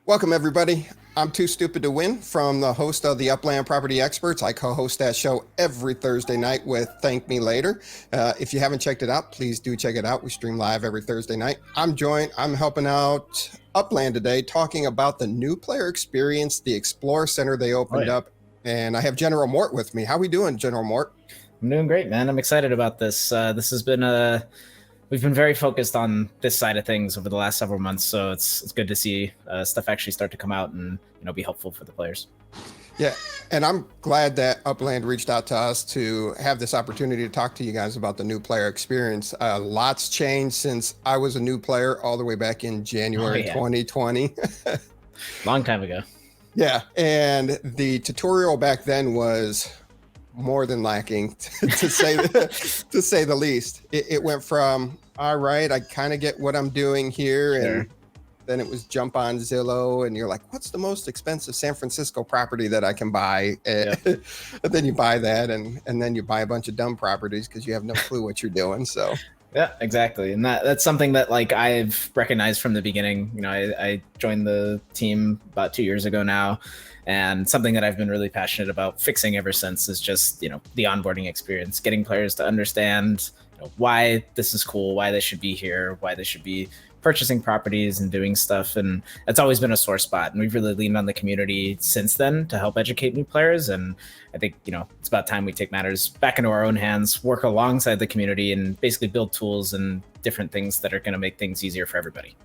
Welcome, everybody. I'm Too Stupid to Win from the host of the Upland Property Experts. I co-host that show every Thursday night with Thank Me Later. If you haven't checked it out, please do check it out. We stream live every Thursday night. I'm helping out Upland today, talking about the new player experience, the Explore Center they opened up. And I have General Mort with me. How we doing, General Mort? I'm doing great, man. I'm excited about this. This has been we've been very focused on this side of things over the last several months, so it's good to see stuff actually start to come out and be helpful for the players. Yeah, and I'm glad that Upland reached out to us to have this opportunity to talk to you guys about the new player experience. Lots changed since I was a new player all the way back in January 2020. Long time ago. Yeah, and the tutorial back then was more than lacking, to say the least. It went from, all right, I kind of get what I'm doing here, and then it was jump on Zillow, and you're like, what's the most expensive San Francisco property that I can buy? And then you buy that, and then you buy a bunch of dumb properties because you have no clue what you're doing. So yeah, exactly. And that's something that I've recognized from the beginning. I joined the team about 2 years ago now, and something that I've been really passionate about fixing ever since is just, the onboarding experience, getting players to understand why this is cool, why they should be here, why they should be purchasing properties and doing stuff. And it's always been a sore spot. And we've really leaned on the community since then to help educate new players. And I think, it's about time we take matters back into our own hands, work alongside the community, and basically build tools and different things that are going to make things easier for everybody.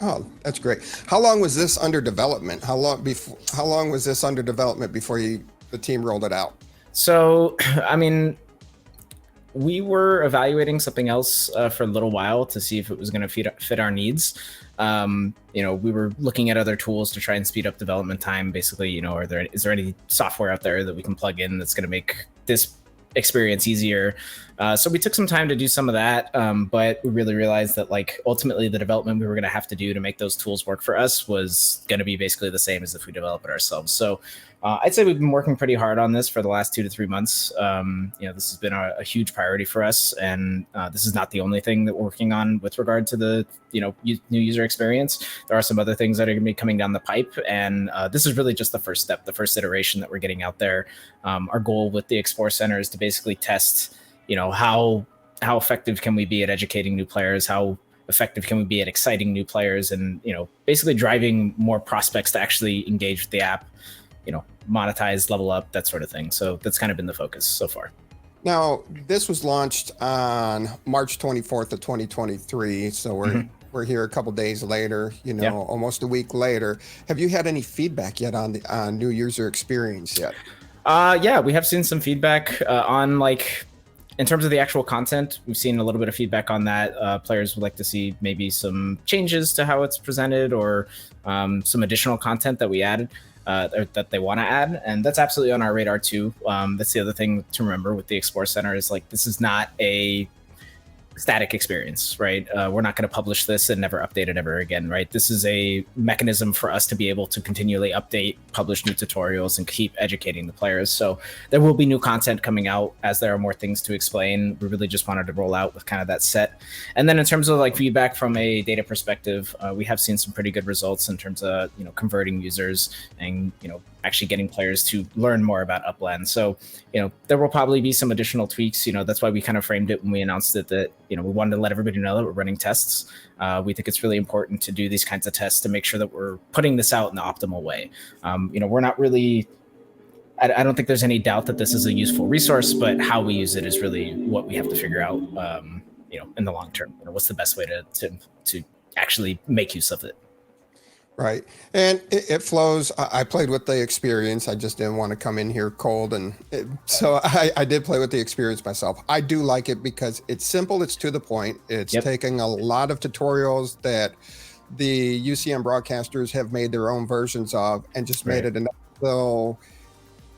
Oh, that's great. How long was this under development? How long was this under development before the team rolled it out? So, we were evaluating something else for a little while to see if it was going to fit our needs. We were looking at other tools to try and speed up development time. Basically, is there any software out there that we can plug in that's going to make this experience easier? So we took some time to do some of that, but we really realized that ultimately the development we were going to have to do to make those tools work for us was going to be basically the same as if we develop it ourselves. So I'd say we've been working pretty hard on this for the last 2 to 3 months. This has been a huge priority for us, and this is not the only thing that we're working on with regard to the new user experience. There are some other things that are going to be coming down the pipe, and this is really just the first step, the first iteration that we're getting out there. Our goal with the Explore Center is to basically test how effective can we be at educating new players, how effective can we be at exciting new players, and basically driving more prospects to actually engage with the app, monetize, level up, that sort of thing. So that's kind of been the focus so far. Now, this was launched on March 24th of 2023, so we're here a couple days later, almost a week later. Have you had any feedback yet on the new user experience yet? Yeah, we have seen some feedback on in terms of the actual content. We've seen a little bit of feedback on that. Players would like to see maybe some changes to how it's presented, or some additional content that we added, or that they want to add. And that's absolutely on our radar too. That's the other thing to remember with the Explore Center is this is not a static experience, right? We're not going to publish this and never update it ever again, right? This is a mechanism for us to be able to continually update, publish new tutorials, and keep educating the players. So there will be new content coming out as there are more things to explain. We really just wanted to roll out with kind of that set. And then in terms of feedback from a data perspective, we have seen some pretty good results in terms of converting users and actually getting players to learn more about Upland. So there will probably be some additional tweaks. That's why we kind of framed it when we announced it, that we wanted to let everybody know that we're running tests. We think it's really important to do these kinds of tests to make sure that we're putting this out in the optimal way. We're not really, I don't think there's any doubt that this is a useful resource, but how we use it is really what we have to figure out, in the long term. What's the best way to actually make use of it? Right. And it flows. I played with the experience. I just didn't want to come in here cold. So I did play with the experience myself. I do like it because it's simple. It's to the point. It's taking a lot of tutorials that the UCM broadcasters have made their own versions of and just made it enough. So,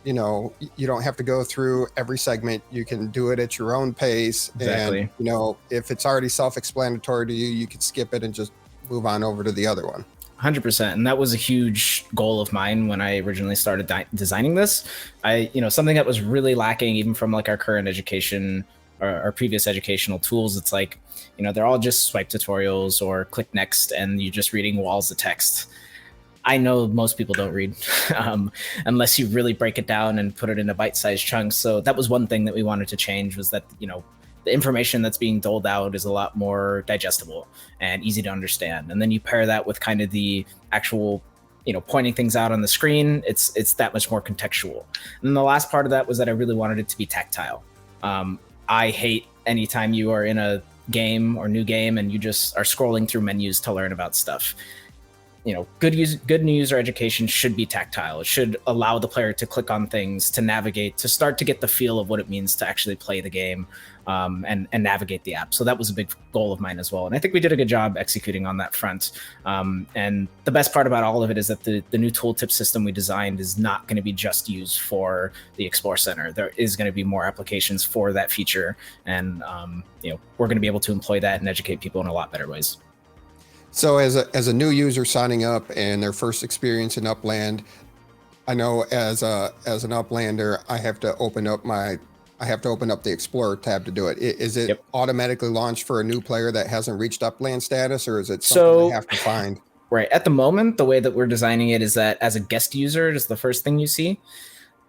you don't have to go through every segment. You can do it at your own pace. Exactly. And, if it's already self-explanatory to you, you could skip it and just move on over to the other one. 100%. And that was a huge goal of mine when I originally started designing this. Something that was really lacking even from our current education or our previous educational tools. It's they're all just swipe tutorials or click next and you're just reading walls of text. I know most people don't read unless you really break it down and put it into bite-sized chunks. So that was one thing that we wanted to change, was that, the information that's being doled out is a lot more digestible and easy to understand. And then you pair that with kind of the actual, pointing things out on the screen. It's that much more contextual. And then the last part of that was that I really wanted it to be tactile. I hate anytime you are in a game or new game and you just are scrolling through menus to learn about stuff. Good user education should be tactile. It should allow the player to click on things, to navigate, to start to get the feel of what it means to actually play the game, and navigate the app. So that was a big goal of mine as well. And I think we did a good job executing on that front. And the best part about all of it is that the new tooltip system we designed is not going to be just used for the Explore Center. There is going to be more applications for that feature. And, we're going to be able to employ that and educate people in a lot better ways. So as a new user signing up and their first experience in Upland, I know as an Uplander, I have to open up the Explorer tab to do it. Is it automatically launched for a new player that hasn't reached Upland status, or is it something they have to find? Right. At the moment, the way that we're designing it is that as a guest user, it is the first thing you see.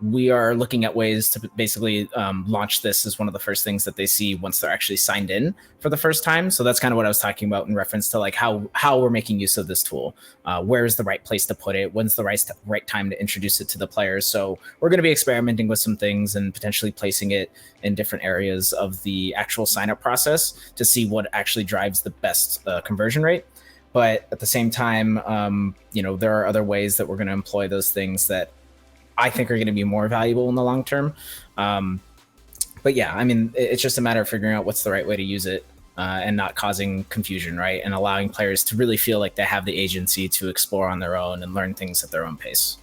We are looking at ways to basically launch this as one of the first things that they see once they're actually signed in for the first time. So that's kind of what I was talking about in reference to like how we're making use of this tool. Where is the right place to put it? When's the right time to introduce it to the players? So we're going to be experimenting with some things and potentially placing it in different areas of the actual sign-up process to see what actually drives the best conversion rate. But at the same time, there are other ways that we're going to employ those things that I think are going to be more valuable in the long term. But yeah, I mean, it's just a matter of figuring out what's the right way to use it and not causing confusion, right? And allowing players to really feel like they have the agency to explore on their own and learn things at their own pace.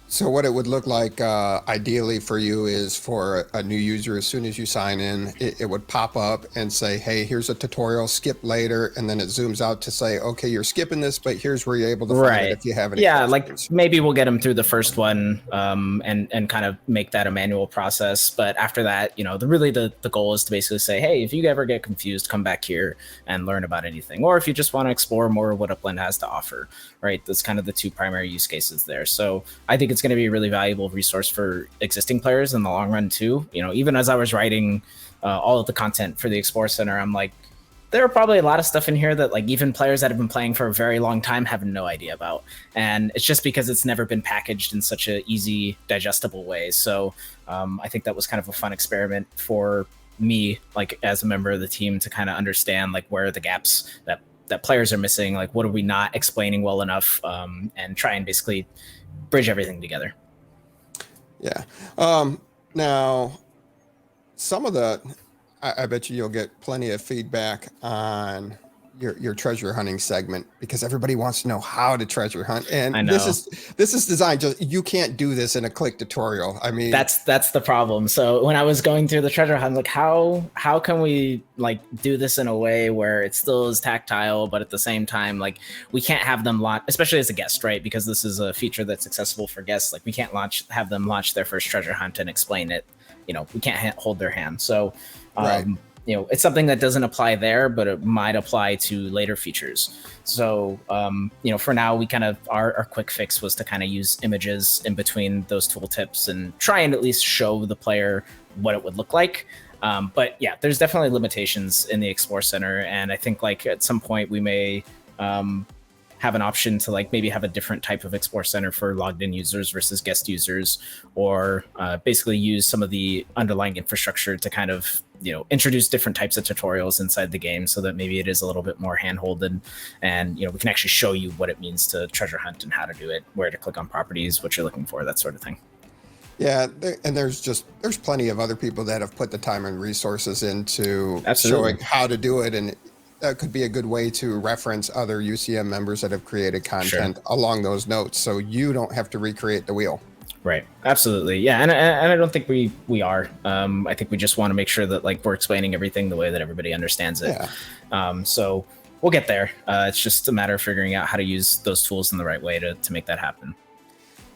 So what it would look like ideally for you is for a new user, as soon as you sign in, it would pop up and say, hey, here's a tutorial, skip later. And then it zooms out to say, okay, you're skipping this, but here's where you're able to find it if you have any questions. Like maybe we'll get them through the first one and kind of make that a manual process. But after that, the goal is to basically say, hey, if you ever get confused, come back here and learn about anything. Or if you just want to explore more of what Upland has to offer, right? That's kind of the two primary use cases there. So I think it's going to be a really valuable resource for existing players in the long run too. Even as I was writing all of the content for the Explore Center, I'm like, there are probably a lot of stuff in here that like even players that have been playing for a very long time have no idea about. And it's just because it's never been packaged in such a easy, digestible way. So I think that was kind of a fun experiment for me, like as a member of the team, to kind of understand like where are the gaps that players are missing, like what are we not explaining well enough, and try and basically bridge everything together. Yeah. Now, some of I bet you'll get plenty of feedback on your treasure hunting segment, because everybody wants to know how to treasure hunt. And I know. this is designed you can't do this in a click tutorial. I mean, that's the problem. So when I was going through the treasure hunt, like how can we like do this in a way where it still is tactile, but at the same time, like we can't have them launch, especially as a guest, right? Because this is a feature that's accessible for guests. Like we can't have them launch their first treasure hunt and explain it. We can't hold their hand. So, right. It's something that doesn't apply there, but it might apply to later features. So, for now, we kind of, our quick fix was to kind of use images in between those tooltips and try and at least show the player what it would look like. But yeah, there's definitely limitations in the Explore Center. And I think like at some point we may have an option to like maybe have a different type of Explore Center for logged in users versus guest users, or basically use some of the underlying infrastructure to kind of introduce different types of tutorials inside the game, so that maybe it is a little bit more handholded, and we can actually show you what it means to treasure hunt and how to do it, where to click on properties, what you're looking for, that sort of thing. Yeah, and there's plenty of other people that have put the time and resources into Absolutely. showing how to do it, and that could be a good way to reference other UCM members that have created content along those notes, so you don't have to recreate the wheel. Right. Absolutely. Yeah. And I don't think we are. I think we just want to make sure that like we're explaining everything the way that everybody understands it. Yeah. So we'll get there. It's just a matter of figuring out how to use those tools in the right way to make that happen.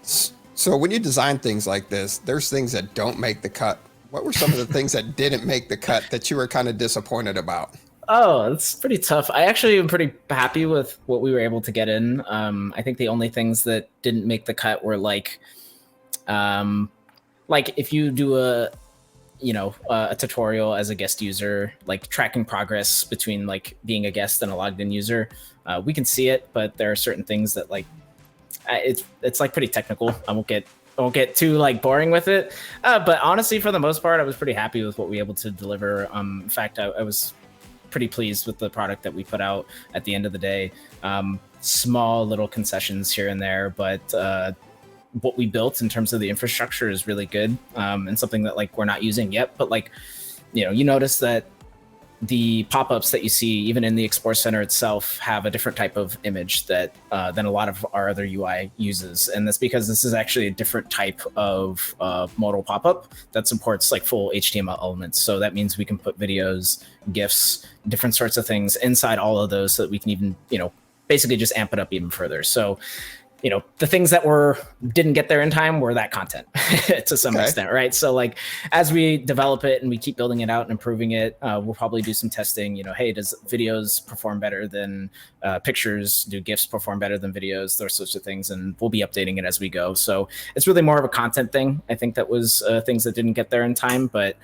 So when you design things like this, there's things that don't make the cut. What were some of the things that didn't make the cut that you were kind of disappointed about? Oh, it's pretty tough. I actually am pretty happy with what we were able to get in. I think the only things that didn't make the cut were like if you do a tutorial as a guest user, like tracking progress between like being a guest and a logged in user, we can see it, but there are certain things that like it's like pretty technical. I won't get too like boring with it, but honestly, for the most part, I was pretty happy with what we were able to deliver. In fact, I was pretty pleased with the product that we put out at the end of the day. Small little concessions here and there, but what we built in terms of the infrastructure is really good, and something that like we're not using yet. But like, you notice that the pop-ups that you see even in the Explore Center itself have a different type of image that than a lot of our other UI uses, and that's because this is actually a different type of modal pop-up that supports like full HTML elements. So that means we can put videos, GIFs, different sorts of things inside all of those, so that we can even basically just amp it up even further. So the things that didn't get there in time were that content to some extent, right? So like as we develop it and we keep building it out and improving it, we'll probably do some testing. Hey, does videos perform better than pictures? Do GIFs perform better than videos? Those sorts of things, and we'll be updating it as we go. So it's really more of a content thing. I think that was things that didn't get there in time, but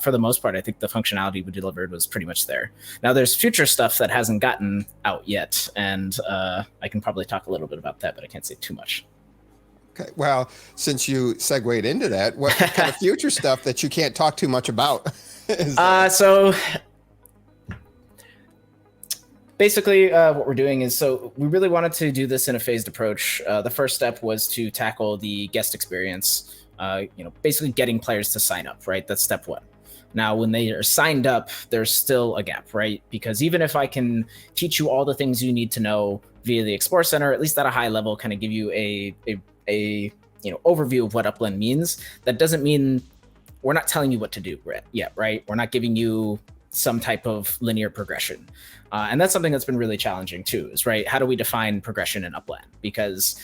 for the most part, I think the functionality we delivered was pretty much there. Now there's future stuff that hasn't gotten out yet, and I can probably talk a little bit about that, but I can't say too much. Okay. Well, since you segued into that, what kind of future stuff that you can't talk too much about? So basically, what we're doing is, so we really wanted to do this in a phased approach. The first step was to tackle the guest experience. Basically getting players to sign up, right? That's step one. Now, when they are signed up, there's still a gap, right? Because even if I can teach you all the things you need to know via the Explore Center, at least at a high level, kind of give you a overview of what Upland means, that doesn't mean we're not telling you what to do yet, right? We're not giving you some type of linear progression. And that's something that's been really challenging too, is right? How do we define progression in Upland? Because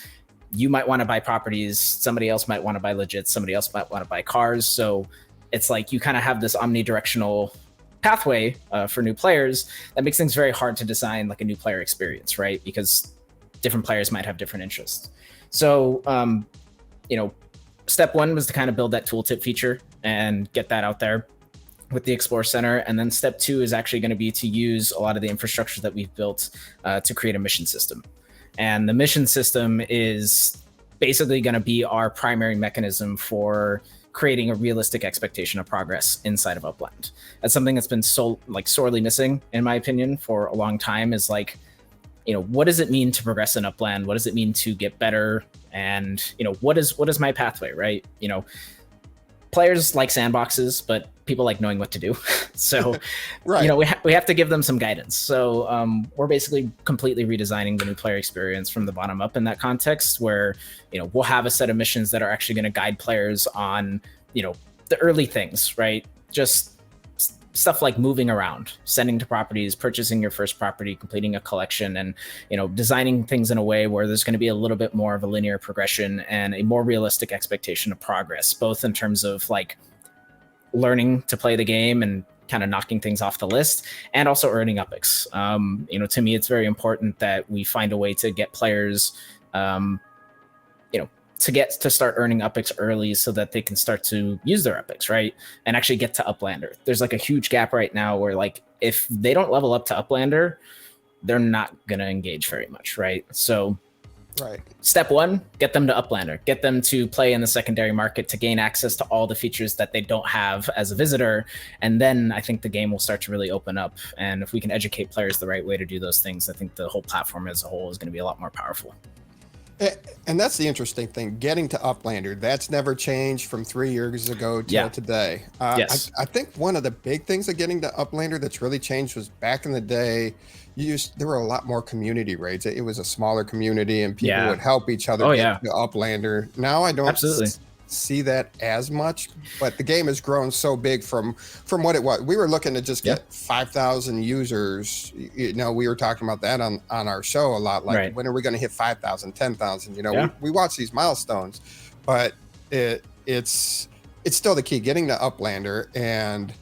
you might want to buy properties, somebody else might want to buy legits, somebody else might want to buy cars. So it's like you kind of have this omnidirectional pathway for new players that makes things very hard to design like a new player experience, right? Because different players might have different interests. So, step one was to kind of build that tooltip feature and get that out there with the Explore Center. And then step two is actually going to be to use a lot of the infrastructure that we've built to create a mission system. And the mission system is basically going to be our primary mechanism for creating a realistic expectation of progress inside of Upland. That's something that's been sorely missing, in my opinion, for a long time, is like, what does it mean to progress in Upland? What does it mean to get better? And, what is my pathway, right? Players like sandboxes, but people like knowing what to do. So, right. We have to give them some guidance. So we're basically completely redesigning the new player experience from the bottom up in that context, where, we'll have a set of missions that are actually going to guide players on, the early things, right? Just stuff like moving around, sending to properties, purchasing your first property, completing a collection, and designing things in a way where there's going to be a little bit more of a linear progression and a more realistic expectation of progress, both in terms of like learning to play the game and kind of knocking things off the list, and also earning UPIX. To me, it's very important that we find a way to get players to start earning UPIX early, so that they can start to use their UPIX, right? And actually get to Uplander. There's like a huge gap right now where like if they don't level up to Uplander, they're not going to engage very much, right? So step one, get them to Uplander, get them to play in the secondary market to gain access to all the features that they don't have as a visitor. And then I think the game will start to really open up. And if we can educate players the right way to do those things, I think the whole platform as a whole is going to be a lot more powerful. And that's the interesting thing, getting to Uplander, that's never changed from 3 years ago till today. Yes. I think one of the big things of getting to Uplander that's really changed was back in the day, there were a lot more community raids. It was a smaller community and people would help each other get to Uplander. Now I don't see that as much, but the game has grown so big from what it was. We were looking to just get 5,000 users. We were talking about that on our show a lot, like when are we going to hit 5,000, 10,000? We watch these milestones, but it's still the key, getting to Uplander. And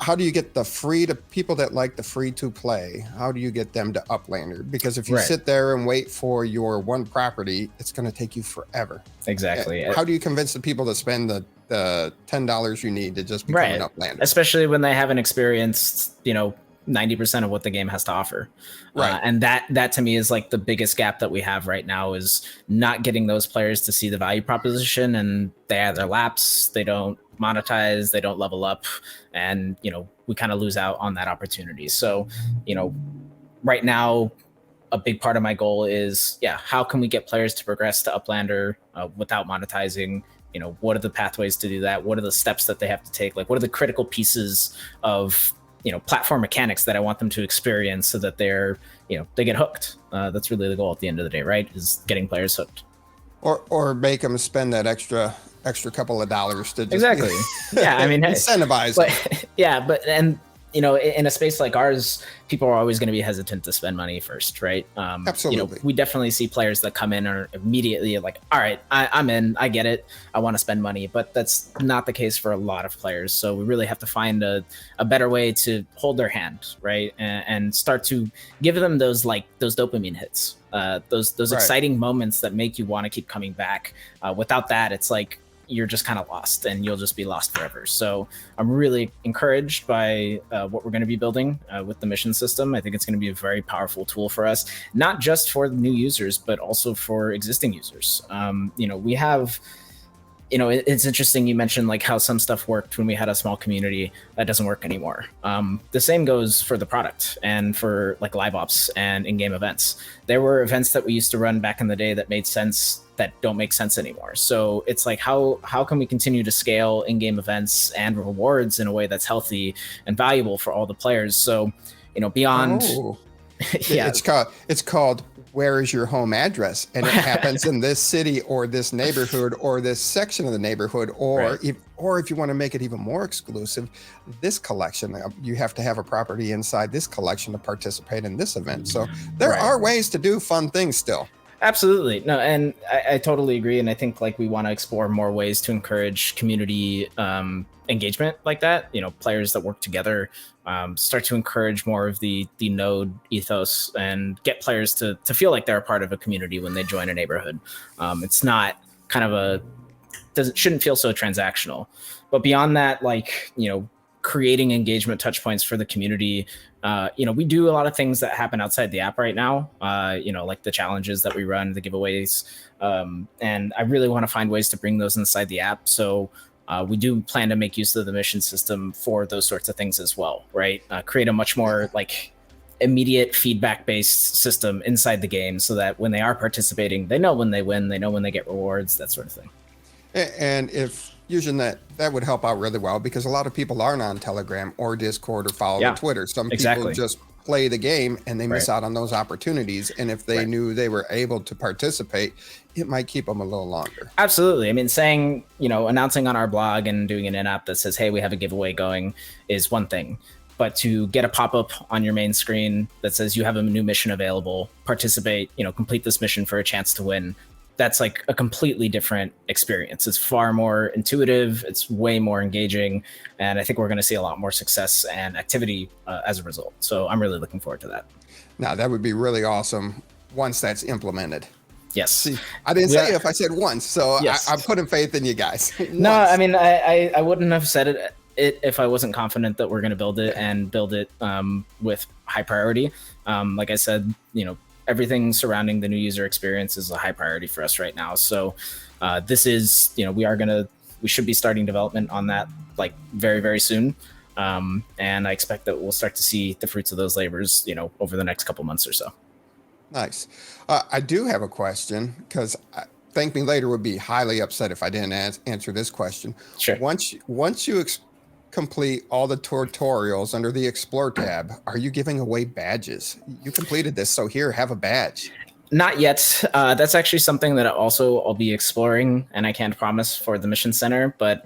how do you get the free to people that like the free to play? How do you get them to Uplander? Because if you Right. sit there and wait for your one property, it's going to take you forever. Exactly. How do you convince the people to spend the $10 you need to just become an Uplander? Especially when they haven't experienced, 90% of what the game has to offer. Right. And that to me is like the biggest gap that we have right now, is not getting those players to see the value proposition, and they either lapse, they don't monetize, they don't level up, and we kind of lose out on that opportunity. So right now, a big part of my goal is, how can we get players to progress to Uplander without monetizing? What are the pathways to do that? What are the steps that they have to take? Like, what are the critical pieces of platform mechanics that I want them to experience so that they're they get hooked? That's really the goal at the end of the day, right? Is getting players hooked. Or make them spend that extra couple of dollars to just Exactly. Yeah, I mean, incentivize. But and in a space like ours, people are always going to be hesitant to spend money first, right? Absolutely. We definitely see players that come in are immediately like, all right, I'm in, I get it, I want to spend money. But that's not the case for a lot of players. So we really have to find a better way to hold their hand, right? And start to give them those dopamine hits, those Right. exciting moments that make you want to keep coming back. Without that, it's like you're just kind of lost, and you'll just be lost forever. So I'm really encouraged by what we're going to be building with the mission system. I think it's going to be a very powerful tool for us, not just for new users, but also for existing users. We have, it's interesting you mentioned like how some stuff worked when we had a small community that doesn't work anymore. The same goes for the product and for like live ops and in-game events. There were events that we used to run back in the day that made sense that don't make sense anymore. So it's like, how can we continue to scale in-game events and rewards in a way that's healthy and valuable for all the players? So, beyond, it's called where is your home address, and it happens in this city or this neighborhood or this section of the neighborhood, or if you want to make it even more exclusive, this collection, you have to have a property inside this collection to participate in this event. So there are ways to do fun things still. Absolutely. No, and I totally agree. And I think like we want to explore more ways to encourage community engagement like that. Players that work together, start to encourage more of the node ethos and get players to feel like they're a part of a community when they join a neighborhood. It's not kind of shouldn't feel so transactional. But beyond that, like, creating engagement touch points for the community. We do a lot of things that happen outside the app right now, like the challenges that we run, the giveaways. And I really want to find ways to bring those inside the app. So we do plan to make use of the mission system for those sorts of things as well, right? Create a much more like immediate feedback based system inside the game so that when they are participating, they know when they win, they know when they get rewards, that sort of thing. And if using that would help out really well, because a lot of people aren't on Telegram or Discord or follow Twitter. Some people just play the game and they miss out on those opportunities. And if they knew they were able to participate, it might keep them a little longer. Absolutely. I mean, saying, announcing on our blog and doing an in-app that says, hey, we have a giveaway going is one thing. But to get a pop-up on your main screen that says you have a new mission available, participate, complete this mission for a chance to win, that's like a completely different experience. It's far more intuitive. It's way more engaging. And I think we're going to see a lot more success and activity as a result. So I'm really looking forward to that. Now, that would be really awesome once that's implemented. Yes. See, I didn't say if I said once. So I'm putting faith in you guys. No, I mean, I wouldn't have said it if I wasn't confident that we're going to build it and build it with high priority. Like I said, everything surrounding the new user experience is a high priority for us right now. So this is, we should be starting development on that like very, very soon. And I expect that we'll start to see the fruits of those labors, over the next couple months or so. Nice. I do have a question, because Thank Me Later would be highly upset if I didn't answer this question. Sure. Once you complete all the tutorials under the Explore tab, are you giving away badges? You completed this, so here, have a badge. Not yet. That's actually something that I'll be exploring, and I can't promise for the mission center, but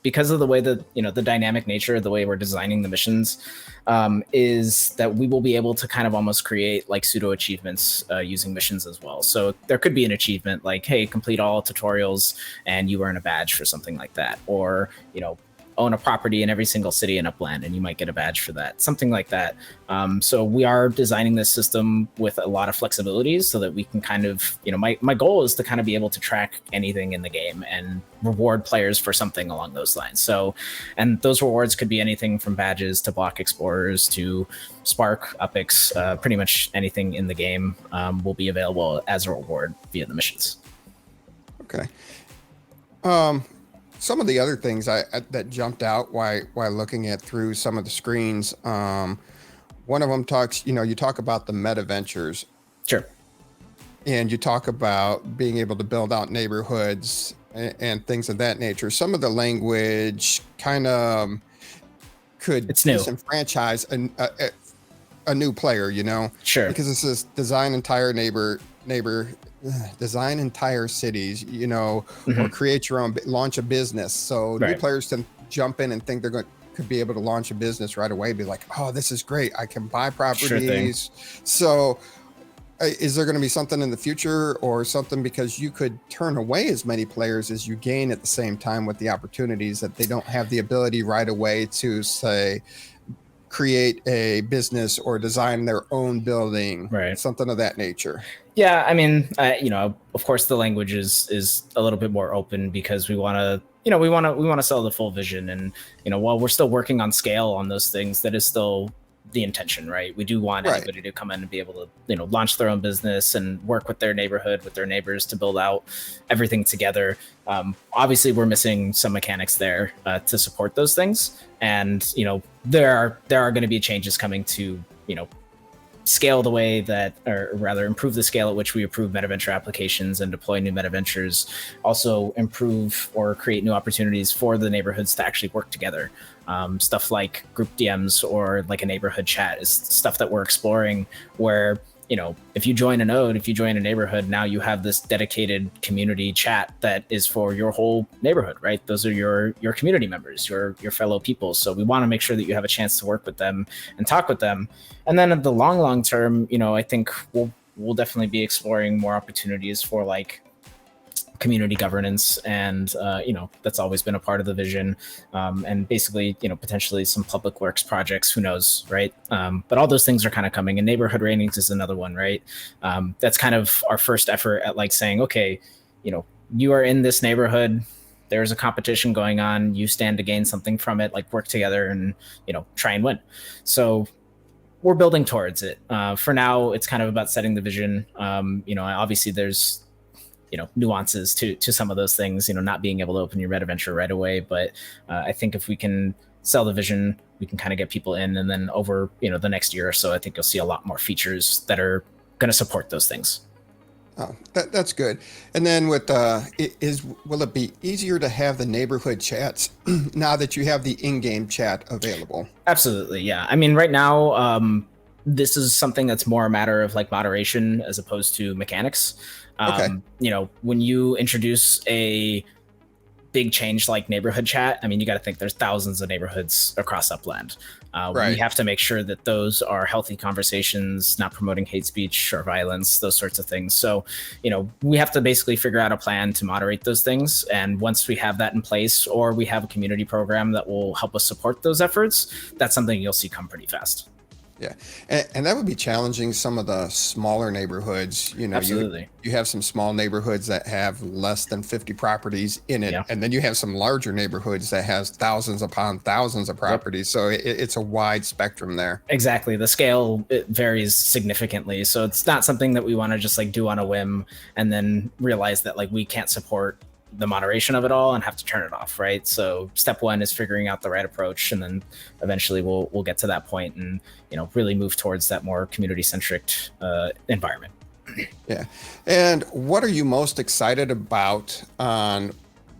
because of the way that, the dynamic nature of the way we're designing the missions, is that we will be able to kind of almost create like pseudo achievements using missions as well. So there could be an achievement like, hey, complete all tutorials and you earn a badge for something like that. Or, own a property in every single city in Upland, and you might get a badge for that, something like that. So we are designing this system with a lot of flexibilities so that we can kind of, my goal is to kind of be able to track anything in the game and reward players for something along those lines. So, and those rewards could be anything from badges to block explorers to Spark, Upix, pretty much anything in the game will be available as a reward via the missions. Okay. Some of the other things that jumped out while looking at through some of the screens, one of them talks, you talk about the meta ventures. Sure. And you talk about being able to build out neighborhoods and things of that nature. Some of the language kind of could disenfranchise a new player, Sure. because this is design entire design entire cities, or create your own, launch a business. So new players can jump in and think could be able to launch a business right away. Be like, oh, this is great. I can buy properties. So is there going to be something in the future or something, because you could turn away as many players as you gain at the same time with the opportunities that they don't have the ability right away to say, create a business or design their own building, something of that nature? Yeah, I mean, of course, the language is a little bit more open because we want to, we want to sell the full vision, and while we're still working on scale on those things, that is still the intention, right? We do want anybody to come in and be able to, launch their own business and work with their neighborhood, with their neighbors to build out everything together. Obviously, we're missing some mechanics there to support those things, and there are going to be changes coming to scale the way that, or rather improve the scale at which we approve metaventure applications and deploy new metaventures, also improve or create new opportunities for the neighborhoods to actually work together. Stuff like group DMs or like a neighborhood chat is stuff that we're exploring, where if you join a node, if you join a neighborhood, now you have this dedicated community chat that is for your whole neighborhood, right? Those are your community members, your fellow people. So we want to make sure that you have a chance to work with them and talk with them. And then in the long term, I think we'll definitely be exploring more opportunities for like community governance, and that's always been a part of the vision, and basically potentially some public works projects, who knows, right? But all those things are kind of coming, and neighborhood ratings is another one, right? That's kind of our first effort at like saying, okay, you are in this neighborhood, there's a competition going on, you stand to gain something from it, like work together and try and win. So we're building towards it. For now, it's kind of about setting the vision. Obviously there's nuances to some of those things, not being able to open your metaventure right away. But I think if we can sell the vision, we can kind of get people in, and then over, the next year or so, I think you'll see a lot more features that are going to support those things. Oh, that's good. And then with will it be easier to have the neighborhood chats now that you have the in-game chat available? Absolutely, yeah. I mean, right now, this is something that's more a matter of like moderation as opposed to mechanics. When you introduce a big change like neighborhood chat, I mean, you got to think there's thousands of neighborhoods across Upland. We have to make sure that those are healthy conversations, not promoting hate speech or violence, those sorts of things. So, we have to basically figure out a plan to moderate those things. And once we have that in place, or we have a community program that will help us support those efforts, that's something you'll see come pretty fast. Yeah, and that would be challenging some of the smaller neighborhoods. Absolutely. You have some small neighborhoods that have less than 50 properties in it, and then you have some larger neighborhoods that has thousands upon thousands of properties. So it's a wide spectrum there. Exactly. The scale, it varies significantly. So it's not something that we want to just like do on a whim and then realize that like we can't support the moderation of it all and have to turn it off, right? So step one is figuring out the right approach, and then eventually we'll get to that point and really move towards that more community-centric environment. Yeah. And what are you most excited about on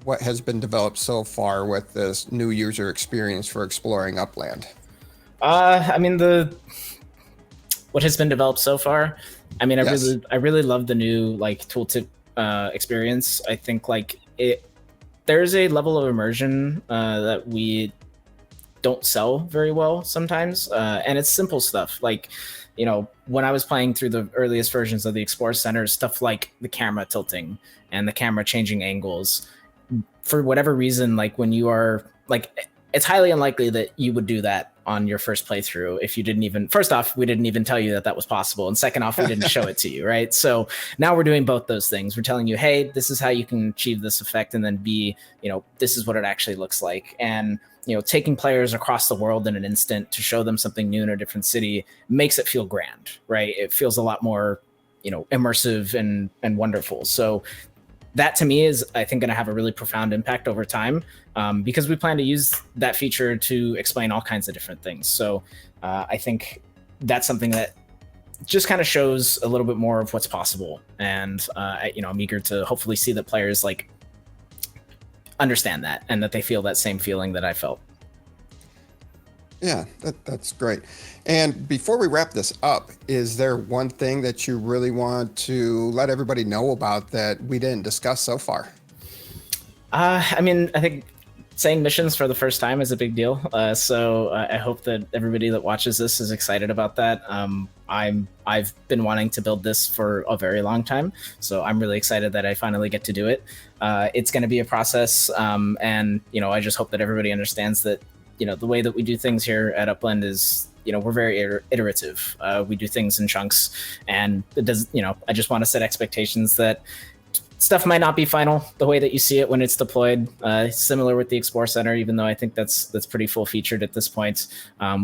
what has been developed so far with this new user experience for exploring Upland? I mean, what has been developed so far, I mean, I really love the new like tooltip experience. I think like there's a level of immersion that we don't sell very well sometimes, and it's simple stuff like when I was playing through the earliest versions of the Explore Center, stuff like the camera tilting and the camera changing angles, for whatever reason, like when you are like it's highly unlikely that you would do that on your first playthrough if you didn't even, first off, we didn't even tell you that that was possible, and second off, we didn't show it to you, right? So now we're doing both those things. We're telling you, hey, this is how you can achieve this effect, and then B, this is what it actually looks like. And taking players across the world in an instant to show them something new in a different city makes it feel grand, right? It feels a lot more immersive and wonderful. So that to me is, I think, going to have a really profound impact over time, because we plan to use that feature to explain all kinds of different things. So I think that's something that just kind of shows a little bit more of what's possible. And I'm eager to hopefully see that players like understand that, and that they feel that same feeling that I felt. Yeah, that's great. And before we wrap this up, is there one thing that you really want to let everybody know about that we didn't discuss so far? I think saying missions for the first time is a big deal. So I hope that everybody that watches this is excited about that. I've been wanting to build this for a very long time, so I'm really excited that I finally get to do it. It's going to be a process, and I just hope that everybody understands that the way that we do things here at Upland is, we're very iterative. We do things in chunks, and it does, I just want to set expectations that stuff might not be final the way that you see it when it's deployed. Similar with the Explore Center, even though I think that's pretty full featured at this point.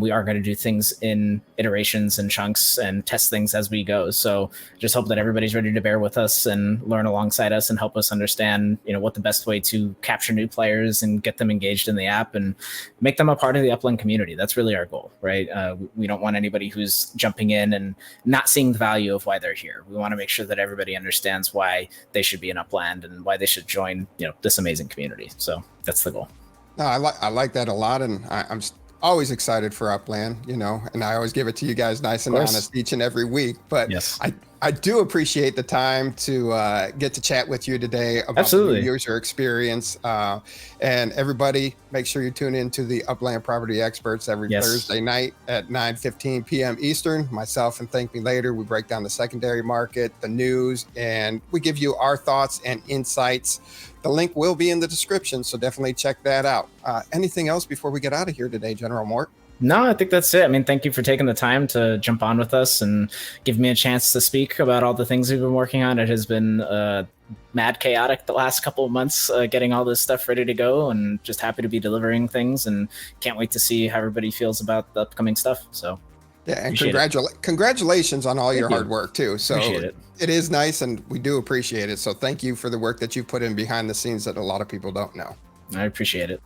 We are going to do things in iterations and chunks and test things as we go. So just hope that everybody's ready to bear with us and learn alongside us and help us understand, what the best way to capture new players and get them engaged in the app and make them a part of the Upland community. That's really our goal, right? We don't want anybody who's jumping in and not seeing the value of why they're here. We want to make sure that everybody understands why they should be in Upland and why they should join, this amazing community. So that's the goal. No, I like that a lot, and I'm always excited for Upland, and I always give it to you guys nice and honest each and every week. But yes, I do appreciate the time to get to chat with you today about the user experience. And everybody, make sure you tune in to the Upland Property Experts every Thursday night at 9:15 p.m. Eastern. Myself and Thank Me Later, we break down the secondary market, the news, and we give you our thoughts and insights. The link will be in the description, so definitely check that out. Anything else before we get out of here today, General Mort? No, I think that's it. Thank you for taking the time to jump on with us and give me a chance to speak about all the things we've been working on. It has been mad chaotic the last couple of months, getting all this stuff ready to go, and just happy to be delivering things, and can't wait to see how everybody feels about the upcoming stuff. So yeah, and congratulations on all your hard work too. So it is nice, and we do appreciate it. So thank you for the work that you put in behind the scenes that a lot of people don't know. I appreciate it.